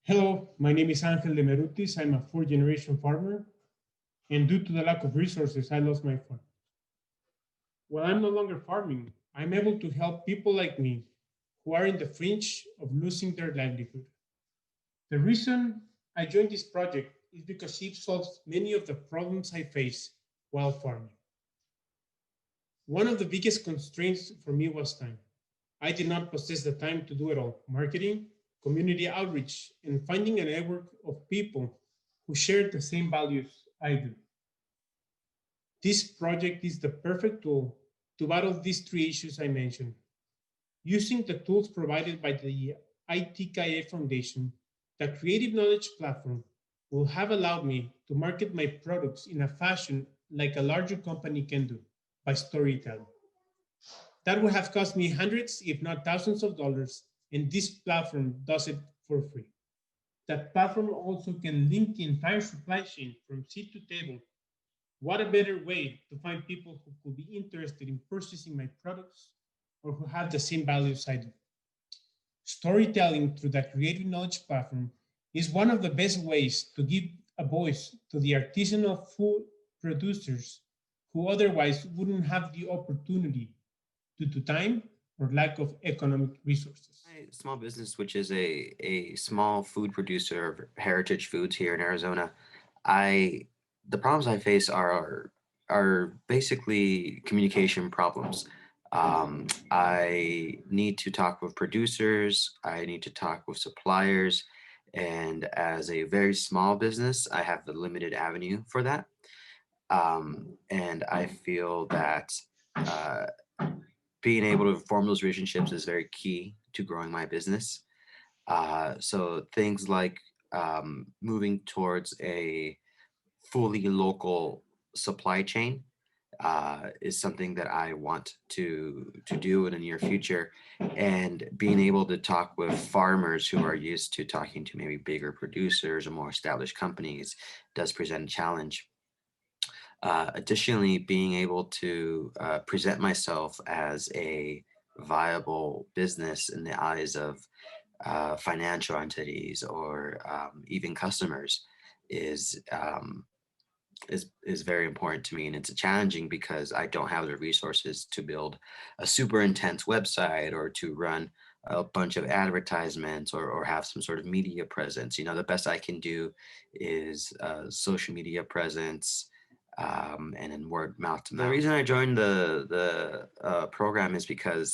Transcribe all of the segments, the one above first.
Hello, my name is Angel de Merutis. I'm a fourth generation farmer, and due to the lack of resources, I lost my farm. While I'm no longer farming, I'm able to help people like me who are in the fringe of losing their livelihood. The reason I joined this project is because it solves many of the problems I face while farming. One of the biggest constraints for me was time. I did not possess the time to do it all: marketing, community outreach, and finding a network of people who share the same values I do. This project is the perfect tool to battle these three issues I mentioned. Using the tools provided by the ITKA Foundation, the Creative Knowledge Platform will have allowed me to market my products in a fashion like a larger company can do, by storytelling. That would have cost me hundreds, if not thousands of dollars, and this platform does it for free. That platform also can link the entire supply chain from seed to table. What a better way to find people who could be interested in purchasing my products or who have the same values I do. Storytelling through the Creative Knowledge Platform is one of the best ways to give a voice to the artisanal food producers who otherwise wouldn't have the opportunity due to time or lack of economic resources. My small business, which is a small food producer of heritage foods here in Arizona, I the problems I face are basically communication problems. I need to talk with producers. I need to talk with suppliers, and as a very small business, I have the limited avenue for that. And I feel that. Uh, Being able to form those relationships is very key to growing my business. So things like moving towards a fully local supply chain is something that I want to do in the near future, and being able to talk with farmers who are used to talking to maybe bigger producers or more established companies does present a challenge. Additionally, being able to present myself as a viable business in the eyes of financial entities or even customers is is very important to me, and it's challenging because I don't have the resources to build a super intense website or to run a bunch of advertisements or have some sort of media presence. You know, the best I can do is social media presence, and then word mouth to mouth. The reason I joined the program is because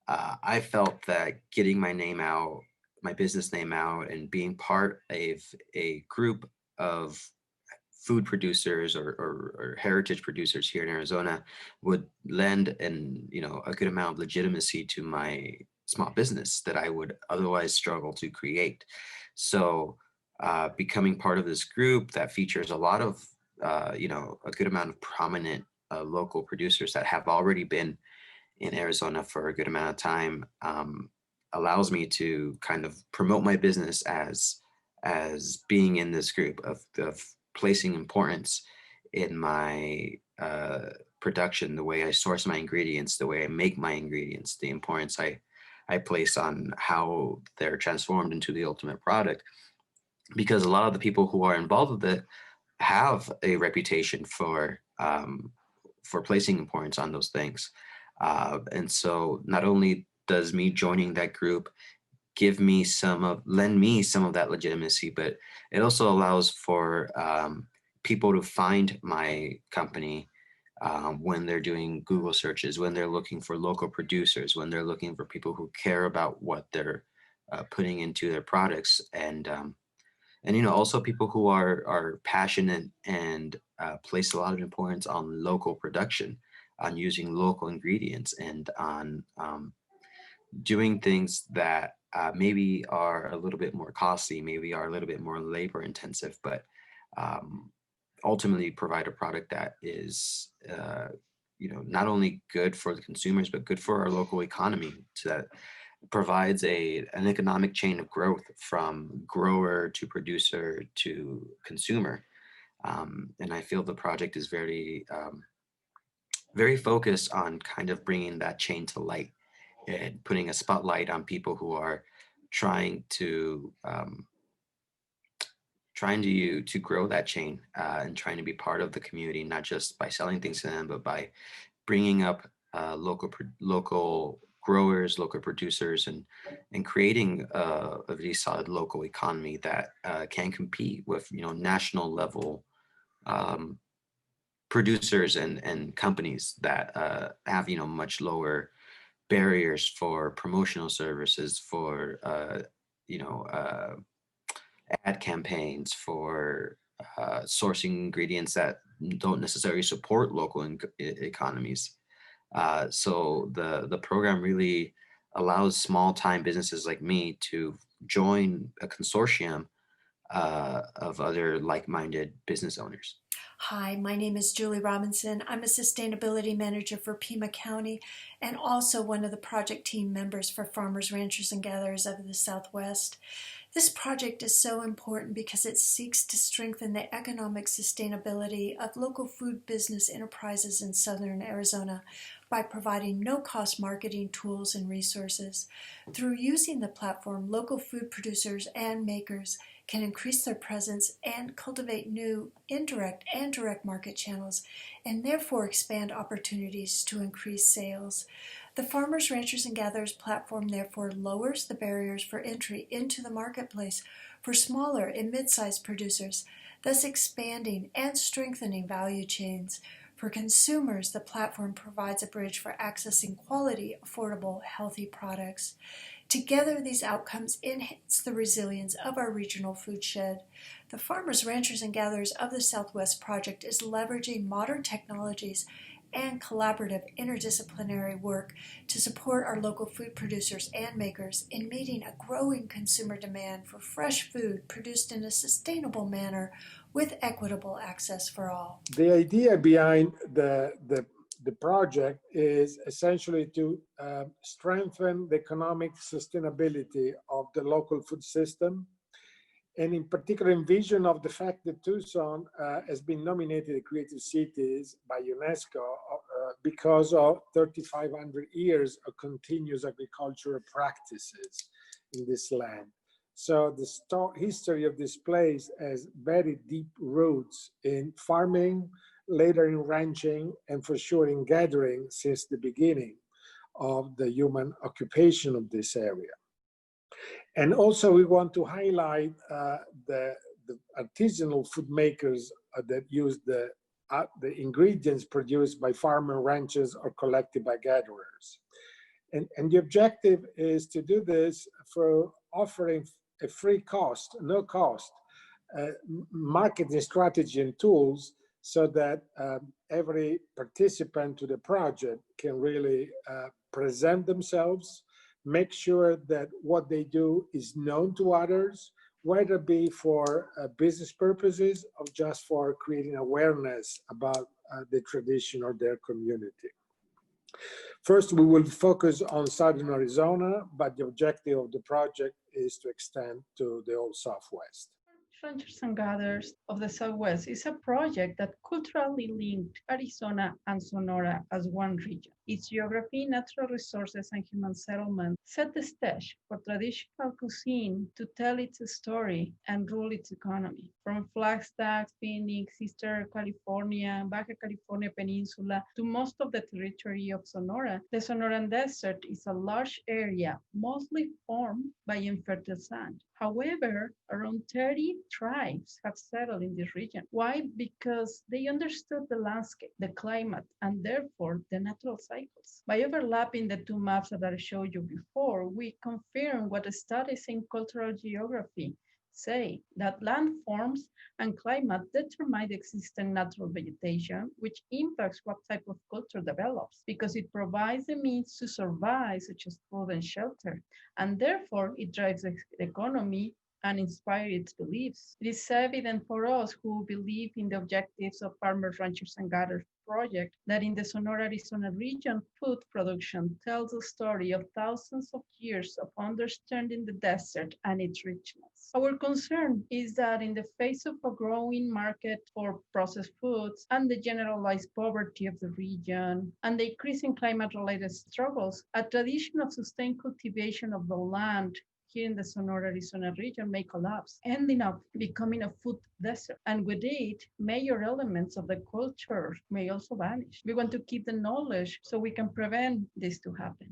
I felt that getting my name out, my business name out, and being part of a group of food producers or heritage producers here in Arizona would lend a good amount of legitimacy to my small business that I would otherwise struggle to create. So becoming part of this group that features a lot of a good amount of prominent local producers that have already been in Arizona for a good amount of time allows me to kind of promote my business as being in this group of placing importance in my production, the way I source my ingredients, the way I make my ingredients, the importance I place on how they're transformed into the ultimate product. Because a lot of the people who are involved with it have a reputation for placing importance on those things. And so not only does me joining that group lend me some of that legitimacy, but it also allows for people to find my company when they're doing Google searches, when they're looking for local producers, when they're looking for people who care about what they're putting into their products, and also people who are passionate and place a lot of importance on local production, on using local ingredients, and on doing things that maybe are a little bit more costly, maybe are a little bit more labor intensive, but um, ultimately provide a product that is not only good for the consumers but good for our local economy, so that provides an economic chain of growth from grower to producer to consumer. And I feel the project is very focused on kind of bringing that chain to light and putting a spotlight on people who are trying to trying to grow that chain and trying to be part of the community, not just by selling things to them, but by bringing up local growers, local producers, and creating a very solid local economy that can compete with national level um, producers and companies that have much lower barriers for promotional services, for you know uh, ad campaigns, for sourcing ingredients that don't necessarily support local economies. So the program really allows small time businesses like me to join a consortium of other like-minded business owners. Hi, my name is Julie Robinson. I'm a sustainability manager for Pima County and also one of the project team members for Farmers, Ranchers, and Gatherers of the Southwest. This project is so important because it seeks to strengthen the economic sustainability of local food business enterprises in southern Arizona by providing no-cost marketing tools and resources. Through using the platform, local food producers and makers can increase their presence and cultivate new indirect and direct market channels, and therefore expand opportunities to increase sales. The Farmers, Ranchers, and Gatherers platform therefore lowers the barriers for entry into the marketplace for smaller and mid-sized producers, thus expanding and strengthening value chains. For consumers, the platform provides a bridge for accessing quality, affordable, healthy products. Together, these outcomes enhance the resilience of our regional food shed. The Farmers, Ranchers, and Gatherers of the Southwest project is leveraging modern technologies and collaborative interdisciplinary work to support our local food producers and makers in meeting a growing consumer demand for fresh food produced in a sustainable manner with equitable access for all. The idea behind the project is essentially to strengthen the economic sustainability of the local food system, and in particular in vision of the fact that Tucson has been nominated Creative Cities by UNESCO because of 3,500 years of continuous agricultural practices in this land. So the history of this place has very deep roots in farming, later in ranching, and for sure in gathering since the beginning of the human occupation of this area. And also we want to highlight the artisanal food makers that use the ingredients produced by farmer ranchers or collected by gatherers. And the objective is to do this for offering a free cost, no cost, marketing strategy and tools so that every participant to the project can really present themselves, make sure that what they do is known to others, whether it be for business purposes or just for creating awareness about the tradition or their community. First, we will focus on Southern Arizona, but the objective of the project is to extend to the whole Southwest. Ranchers and Gatherers of the Southwest is a project that culturally linked Arizona and Sonora as one region. Its geography, natural resources, and human settlement set the stage for traditional cuisine to tell its story and rule its economy. From Flagstaff, Phoenix, Eastern California, Baja California Peninsula to most of the territory of Sonora, the Sonoran Desert is a large area mostly formed by infertile sand. However, around 30 tribes have settled in this region. Why? Because they understood the landscape, the climate, and therefore the natural cycles. By overlapping the two maps that I showed you before, we confirm what studies in cultural geography say, that landforms and climate determine the existing natural vegetation, which impacts what type of culture develops, because it provides the means to survive, such as food and shelter, and therefore it drives the economy and inspires its beliefs. It is evident for us who believe in the objectives of Farmers, Ranchers, and Gatherers project that in the Sonora, Arizona region, food production tells the story of thousands of years of understanding the desert and its richness. Our concern is that in the face of a growing market for processed foods and the generalized poverty of the region and the increasing climate-related struggles, a tradition of sustained cultivation of the land here in the Sonora, Arizona region may collapse, ending up becoming a food desert. And with it, major elements of the culture may also vanish. We want to keep the knowledge so we can prevent this to happen.